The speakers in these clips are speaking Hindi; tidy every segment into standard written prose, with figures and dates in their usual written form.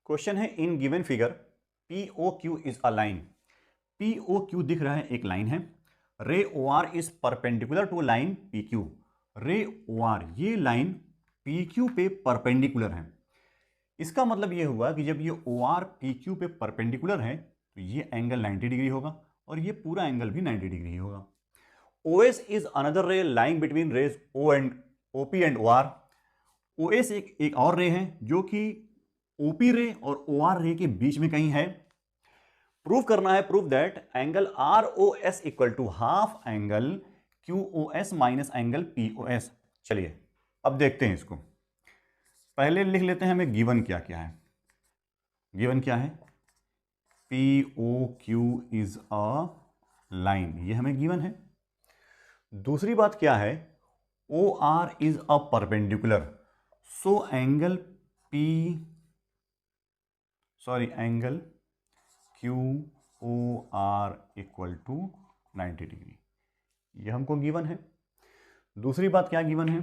क्वेश्चन है in given figure P O Q is a line. P O Q दिख रहा है, एक लाइन है। Ray O R is perpendicular to line P Q. Ray O R, ये लाइन पी क्यू पे परपेंडिकुलर है। इसका मतलब ये हुआ कि जब ये ओ आर पी क्यू पे परपेंडिकुलर है तो ये एंगल 90 डिग्री होगा और ये पूरा एंगल भी 90 डिग्री ही होगा। O S is another ray lying between rays O and O P and O R. O S एक और रे है जो कि ओपी रे और ओ आर रे के बीच में कहीं है। प्रूव करना है, prove that angle R O S equal to half angle Q O S minus angle P O S. चलिए अब देखते हैं इसको। पहले लिख लेते हैं हमें गिवन क्या क्या है। गिवन क्या है? P O Q is a line, ये हमें गिवन है। दूसरी बात क्या है? O R is a perpendicular, so angle angle Q O R equal to 90 degree, ये हमको गिवन है। दूसरी बात क्या गिवन है?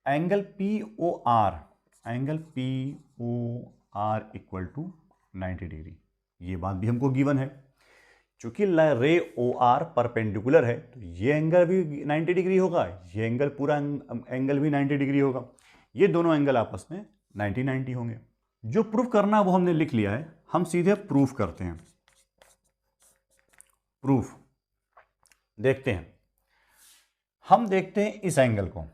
Angle P O R equal to 90 degree, ये बात भी हमको गिवन है। चूंकि रे ओ आर परपेंडिकुलर है तो ये एंगल भी 90 डिग्री होगा, ये एंगल पूरा एंगल भी 90 डिग्री होगा। ये दोनों एंगल आपस में 90 होंगे। जो प्रूफ करना है वो हमने लिख लिया है, हम सीधे प्रूफ करते हैं। प्रूफ देखते हैं। हम देखते हैं इस एंगल को,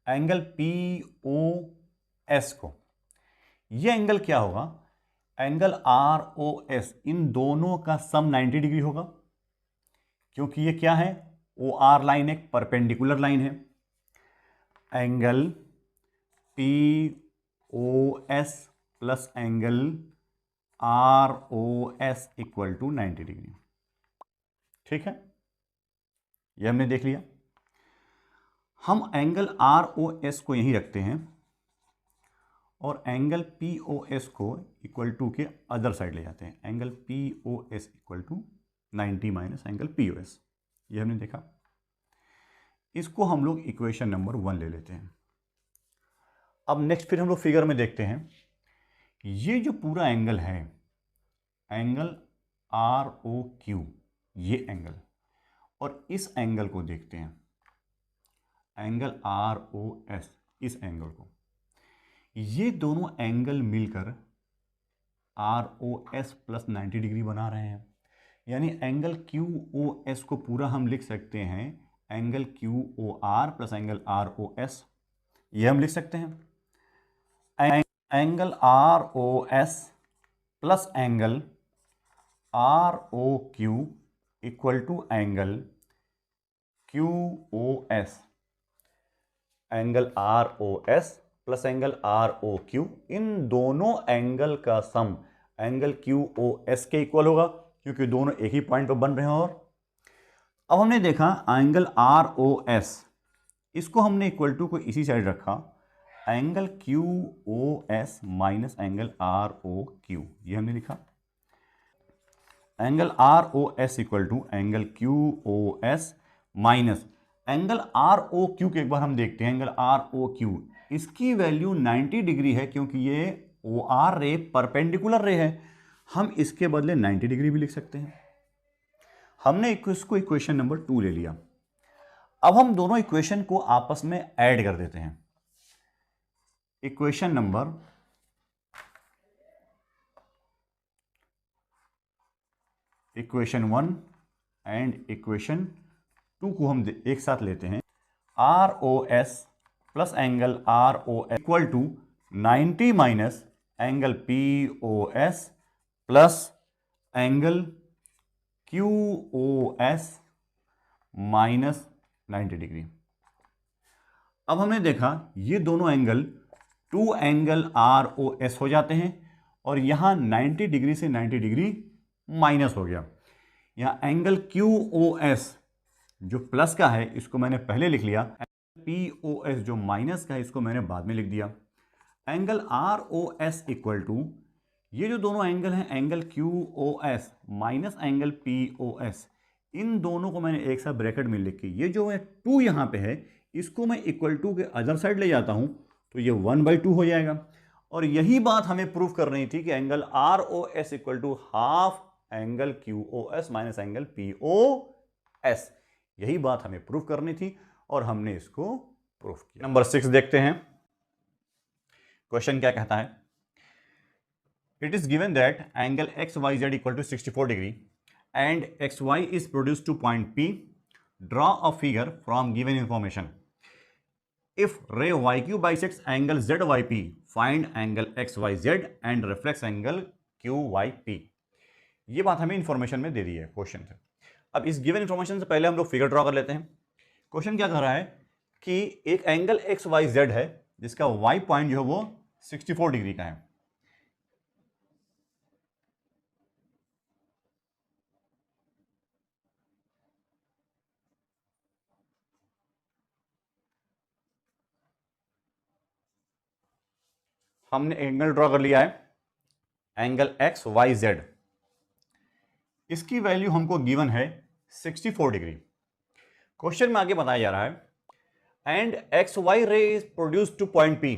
एंगल पी ओ एस को। ये एंगल क्या होगा? एंगल आर ओ एस, इन दोनों का सम 90 डिग्री होगा, क्योंकि ये क्या है? ओ आर लाइन एक परपेंडिकुलर लाइन है। Angle P O S plus angle R O S equal to 90 degree. ठीक है, ये हमने देख लिया। हम एंगल आर ओ एस को यहीं रखते हैं और एंगल पी ओ एस को इक्वल टू के अदर साइड ले जाते हैं। Angle P O S equal to 90 minus angle P O S, ये हमने देखा। इसको हम लोग इक्वेशन नंबर 1 ले लेते हैं। अब नेक्स्ट फिर हम लोग फिगर में देखते हैं, ये जो पूरा एंगल है, एंगल आर ओ क्यू, ये एंगल, और इस एंगल को देखते हैं, एंगल आर ओ एस, इस एंगल को। ये दोनों एंगल मिलकर R O S plus 90 degree बना रहे हैं। यानी एंगल क्यू ओ एस को पूरा हम लिख सकते हैं angle Q O R plus angle R O S, ये हम लिख सकते हैं। Angle R O S plus angle R O Q equal to angle Q O S. Angle R O S plus angle R O Q, इन दोनों एंगल का sum angle Q O S के इक्वल होगा, क्योंकि दोनों एक ही पॉइंट पर बन रहे हैं। और अब हमने देखा एंगल आर ओ एस, इसको हमने इक्वल टू को इसी साइड रखा, angle Q O S minus angle R O Q, ये हमने लिखा। Angle R O S equal to angle Q O S minus angle R O Q के एक बार हम देखते हैं। एंगल आर ओ क्यू, इसकी वैल्यू 90 डिग्री है, क्योंकि ये ओ आर रे परपेंडिकुलर रे है। हम इसके बदले 90 डिग्री भी लिख सकते हैं। हमने इसको इक्वेशन नंबर 2 ले लिया। अब हम दोनों इक्वेशन को आपस में ऐड कर देते हैं। इक्वेशन 1 एंड इक्वेशन 2 को हम एक साथ लेते हैं। R O S plus angle R O S equal to 90 minus angle P O S plus angle Q O S minus 90 degree. अब हमने देखा ये दोनों angle 2 angle R O S हो जाते हैं, और यहां 90 डिग्री से 90 डिग्री माइनस हो गया। यहां एंगल क्यू ओ एस जो प्लस का है इसको मैंने पहले लिख लिया, पी ओ एस जो माइनस का है इसको मैंने बाद में लिख दिया। Angle R O S equal to, ये जो दोनों एंगल हैं, angle Q O S minus angle P O S, इन दोनों को मैंने एक साथ ब्रैकेट में लिख के, ये जो है 2 यहाँ पे है, इसको मैं इक्वल टू के अदर साइड ले जाता हूँ तो ये 1/2 हो जाएगा, और यही बात हमें प्रूव करनी थी कि angle R O S equal to half angle Q O S minus angle P O S. यही बात हमें प्रूव करनी थी और हमने इसको प्रूव किया। नंबर 6 देखते हैं, क्वेश्चन क्या कहता है। It is given that angle X Y Z equal to 64 degree and X Y is produce to point P. Draw a figure from given information. If ray YQ bisects angle ZYP, find angle XYZ and reflects angle QYP। ये बात हमें इंफॉर्मेशन में दे दी है क्वेश्चन से। अब इस गिवन इंफॉर्मेशन से पहले हम लोग फिगर ड्रॉ कर लेते हैं। क्वेश्चन क्या कर रहा है कि एक एंगल XYZ है जिसका Y पॉइंट जो है वो 64 डिग्री का है। हमने एंगल ड्रॉ कर लिया है एंगल XYZ। इसकी वैल्यू हमको गिवन है 64 डिग्री। क्वेश्चन में आगे बताया जा रहा है एंड XY रे is produce to point P।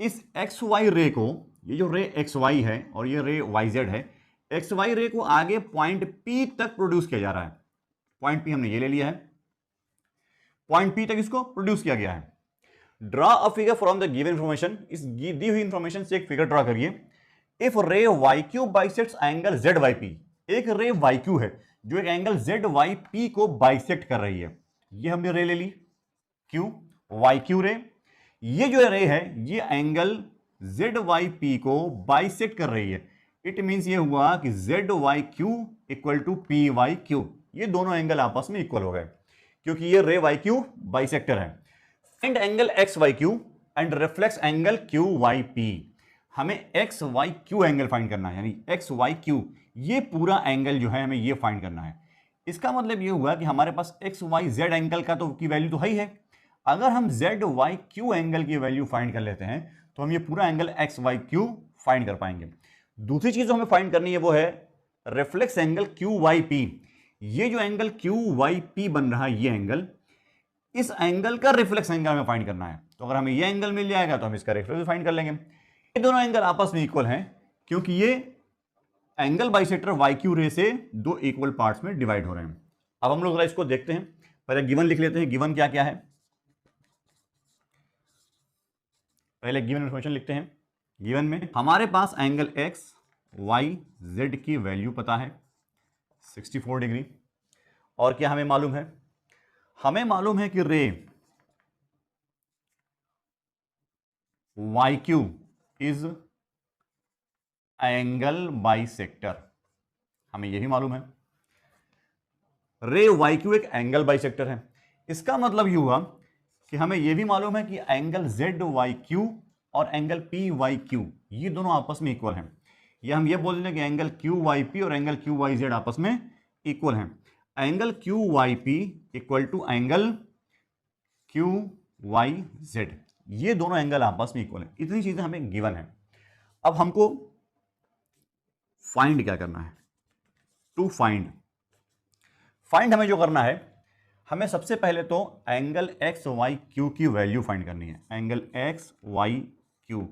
इस XY रे को, ये जो रे XY है और ये रे YZ है, XY रे को आगे पॉइंट P तक प्रोड्यूस किया जा रहा है। पॉइंट P हमने ये ले लिया है, पॉइंट P तक इसको प्रोड्यूस किया गया है। Draw a figure from the given information. इस दी हुई इंफॉर्मेशन से एक फिगर ड्रॉ करिए। इफ रे YQ बाइसेक्ट्स एंगल ZYP, एक रे YQ है जो एक एंगल ZYP को बाइसेक्ट कर रही है। ये हमने रे ले ली Q, YQ रे। ये जो रे है ये एंगल ZYP को बाइसेक्ट कर रही है। इट मींस ये हुआ कि ZYQ इक्वल टू PYQ। ये दोनों एंगल आपस में इक्वल हो गए क्योंकि ये रे YQ बाइसेक्टर है। Find angle XYQ and reflex angle QYP। हमें XYQ एंगल फाइंड करना है, यानी XYQ ये पूरा एंगल जो है हमें ये फाइंड करना है। इसका मतलब ये हुआ कि हमारे पास XYZ एंगल का तो की वैल्यू तो है ही है। अगर हम ZYQ एंगल की वैल्यू फाइंड कर लेते हैं तो हम ये पूरा एंगल XYQ फाइंड कर पाएंगे। दूसरी चीज जो हमें फाइंड करनी है वो है रिफ्लेक्स एंगल QYP। ये जो एंगल QYP बन रहा है ये एंगल, इस एंगल का रिफ्लेक्स एंगल हमें फाइंड करना है। तो अगर हमें ये एंगल मिल जाएगा तो हम इसका रिफ्लेक्स फाइंड कर लेंगे। ये दोनों एंगल आपस में इक्वल हैं क्योंकि ये एंगल बाइसेक्टर YQ रे से दो इक्वल पार्ट्स में डिवाइड हो रहे हैं। अब हम लोग इसको देखते हैं, पहले गिवन लिख लेते हैं। गिवन क्या क्या है, पहले गिवन इंफॉर्मेशन लिखते हैं। गिवन में हमारे पास एंगल XYZ की वैल्यू पता है 64 डिग्री। और क्या हमें मालूम है, हमें मालूम है कि रे YQ इज एंगल बाइसेक्टर। हमें यही मालूम है रे YQ एक एंगल बाइसेक्टर है। इसका मतलब ये हुआ कि हमें यह भी मालूम है कि एंगल ZYQ और एंगल PYQ ये दोनों आपस में इक्वल हैं। या हम ये बोल दें कि एंगल QYP और एंगल QYZ आपस में इक्वल हैं। Angle QYP equal to angle QYZ, ये दोनों एंगल आपस में इक्वल हैं। इतनी चीजें हमें गिवन है। अब हमको फाइंड क्या करना है, टू फाइंड हमें जो करना है, हमें सबसे पहले तो एंगल XYQ की वैल्यू फाइंड करनी है। एंगल XYQ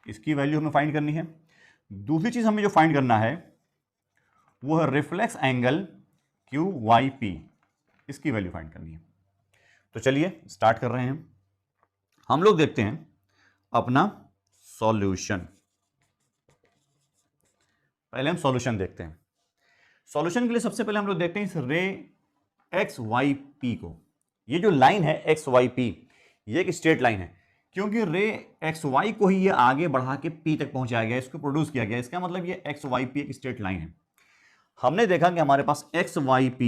इसकी वैल्यू हमें फाइंड करनी है। दूसरी चीज हमें जो फाइंड करना है वो है रिफ्लेक्स एंगल QYP, इसकी वैल्यू फाइंड करनी है। तो चलिए स्टार्ट कर रहे हैं। हम लोग देखते हैं अपना सॉल्यूशन। पहले हम सॉल्यूशन देखते हैं। सॉल्यूशन के लिए सबसे पहले हम लोग देखते हैं इस रे XYP को। ये जो लाइन है XYP ये एक स्ट्रेट लाइन है क्योंकि रे XY को ही ये आगे बढ़ा के P तक पहुंचाया गया, इसको प्रोड्यूस किया गया। इसका मतलब ये XYP एक स्ट्रेट लाइन है। हमने देखा कि हमारे पास XYP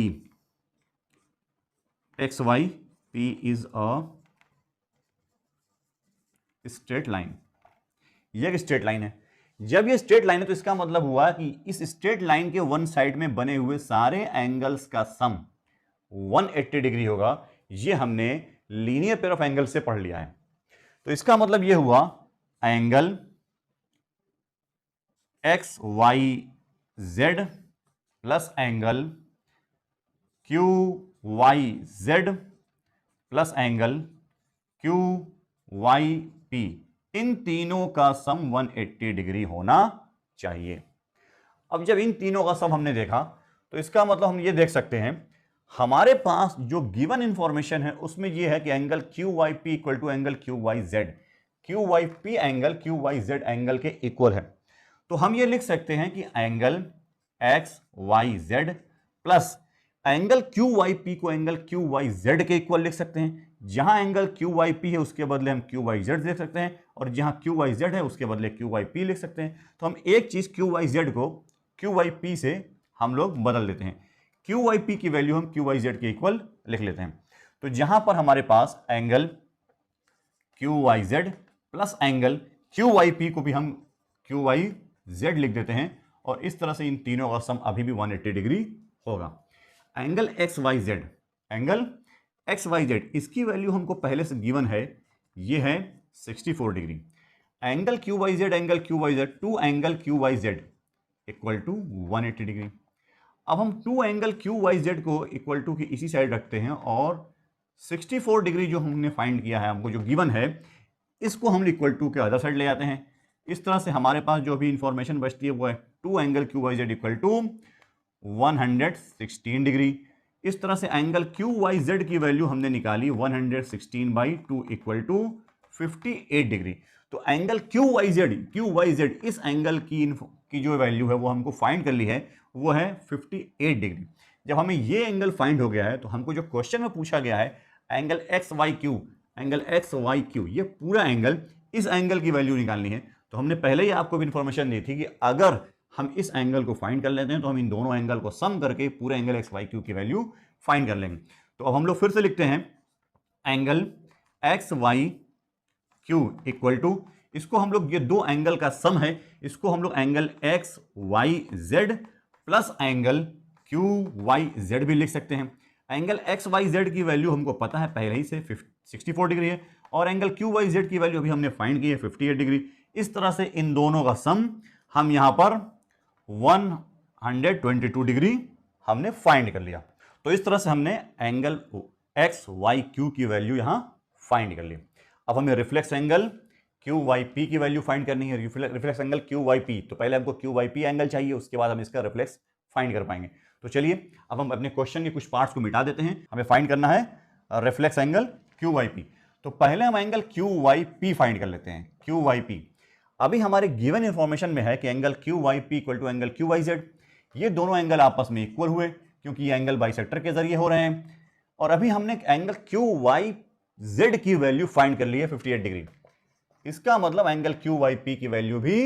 is a straight line. ये एक स्ट्रेट लाइन है। जब ये स्ट्रेट लाइन है तो इसका मतलब हुआ कि इस स्ट्रेट लाइन के वन साइड में बने हुए सारे एंगल्स का सम 180 डिग्री होगा। ये हमने लीनियर पेयर ऑफ एंगल से पढ़ लिया है। तो इसका मतलब ये हुआ angle XYZ plus angle QYZ plus angle QYP, इन तीनों का सम 180 डिग्री होना चाहिए। अब जब इन तीनों का सम हमने देखा तो इसका मतलब हम ये देख सकते हैं हमारे पास जो गिवन इंफॉर्मेशन है उसमें ये है कि angle Q Y P equal to angle Q Y Z, Q Y P angle Q Y Z angle के इक्वल है। तो हम ये लिख सकते हैं कि angle X Y Z plus angle Q Y P को एंगल क्यू वाई जेड के इक्वल लिख सकते हैं। जहां एंगल क्यू वाई पी है उसके बदले हम क्यू वाई जेड लिख सकते हैं, और जहां क्यू वाई जेड है उसके बदले क्यू वाई पी लिख सकते हैं। तो हम एक चीज क्यू वाई जेड को क्यू वाई पी से हम लोग बदल देते हैं, क्यू वाई पी की वैल्यू हम क्यू वाई जेड के इक्वल लिख लेते हैं। तो जहां पर हमारे पास angle Q Y Z plus angle Q Y P को भी हम क्यू वाई जेड लिख देते हैं, और इस तरह से इन तीनों का सम अभी भी 180 डिग्री होगा। Angle X Y Z, angle X Y Z इसकी वैल्यू हमको पहले से गिवन है, ये है 64 degree. Angle Q Y Z, angle Q Y Z, two angle Q Y Z equal to 180 degree. अब हम two angle Q Y Z को इक्वल टू की इसी साइड रखते हैं, और 64 डिग्री जो हमने फाइंड किया है, हमको जो गिवन है, इसको हम इक्वल टू के अदर साइड ले जाते हैं। इस तरह से हमारे पास जो भी इंफॉर्मेशन बचती है वो है two angle Q Y Z equal to 116 degree. इस तरह से एंगल क्यू वाई जेड की वैल्यू हमने निकाली 116/2 इक्वल टू 58 डिग्री। तो एंगल क्यू वाई जेड इस एंगल की जो वैल्यू है वो हमको फाइंड कर ली है, वो है 58 डिग्री। जब हमें ये एंगल फाइंड हो गया है तो हमको जो क्वेश्चन में पूछा गया है एंगल एक्स वाई क्यू, ये पूरा एंगल, इस एंगल की वैल्यू निकालनी है। तो हमने पहले ही आपको भी इंफॉर्मेशन दी थी कि अगर हम इस एंगल को फाइंड कर लेते हैं तो हम इन दोनों एंगल को सम करके पूरे एंगल एक्स वाई क्यू की वैल्यू फाइंड कर लेंगे। तो अब हम लोग फिर से लिखते हैं angle X Y Q equal to, इसको हम लोग, ये दो एंगल का सम है, इसको हम लोग angle X Y Z plus angle Q Y Z भी लिख सकते हैं। एंगल एक्स वाई जेड की वैल्यू हमको पता है पहले ही से 64 डिग्री है, और एंगल क्यू वाई जेड की वैल्यू अभी हमने फाइंड की है 58 डिग्री। इस तरह से इन दोनों का सम हम यहां पर 122 डिग्री हमने फाइंड कर लिया। तो इस तरह से हमने एंगल एक्स वाई क्यू की वैल्यू यहां फाइंड कर ली। अब हमें reflex angle Q Y P की वैल्यू फाइंड करनी है। Reflex angle Q Y P, तो पहले हमको क्यू वाई पी एंगल चाहिए, उसके बाद हम इसका रिफ्लेक्स फाइंड कर पाएंगे। तो चलिए अब हम अपने क्वेश्चन के कुछ पार्ट्स को मिटा देते हैं। हमें फाइंड करना है reflex angle Q Y P. तो पहले हम angle Q Y P find कर लेते हैं। क्यू वाई पी अभी हमारे गिवन इंफॉर्मेशन में है कि angle Q Y P equal to angle Q Y Z. ये दोनों एंगल आपस में इक्वल हुए क्योंकि ये एंगल बाइसेक्टर के जरिए हो रहे हैं। और अभी हमने एंगल क्यू वाई जेड की वैल्यू फाइंड कर ली है 58 डिग्री। इसका मतलब एंगल क्यू वाई पी की वैल्यू भी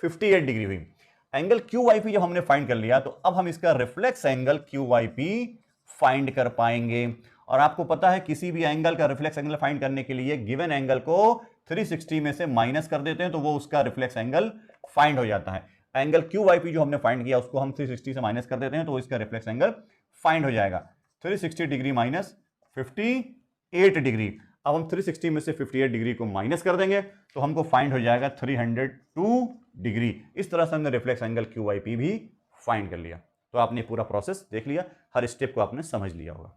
58 डिग्री हुई। एंगल क्यू वाई पी जब हमने फाइंड कर लिया तो अब हम इसका reflex angle Q Y P find कर पाएंगे। और आपको पता है किसी भी एंगल का रिफ्लेक्स एंगल फाइंड करने के लिए गिवन एंगल को 360 में से माइनस कर देते हैं तो वो उसका रिफ्लेक्स एंगल फाइंड हो जाता है। एंगल क्यू वाई पी जो हमने फाइंड किया उसको हम 360 से माइनस कर देते हैं तो इसका रिफ्लेक्स एंगल फाइंड हो जाएगा 360 डिग्री माइनस 58 डिग्री। अब हम 360 में से 58 डिग्री को माइनस कर देंगे तो हमको फाइंड हो जाएगा 302 डिग्री। इस तरह से हमने reflex angle Q Y P भी फाइंड कर लिया। तो आपने पूरा प्रोसेस देख लिया, हर स्टेप को आपने समझ लिया होगा।